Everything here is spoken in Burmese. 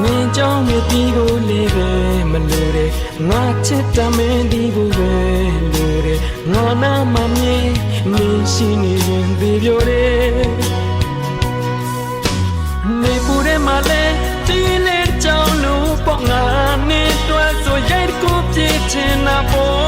နင်းကြောင့်မတီးကိုလေးပဲမလို့တဲ့ငါချစ်တမင်းဒီဘူးပဲလို့တဲ့ငါနာမမြင်မင်းရှိနေရင်ဒီပြောတဲ့နေပူတဲ့မလဲဒီလေကြောင့်လို့ပေါ့ငါနေတွဲဆိုရိုက်ကိုပြည့်ချင်တာပေါ့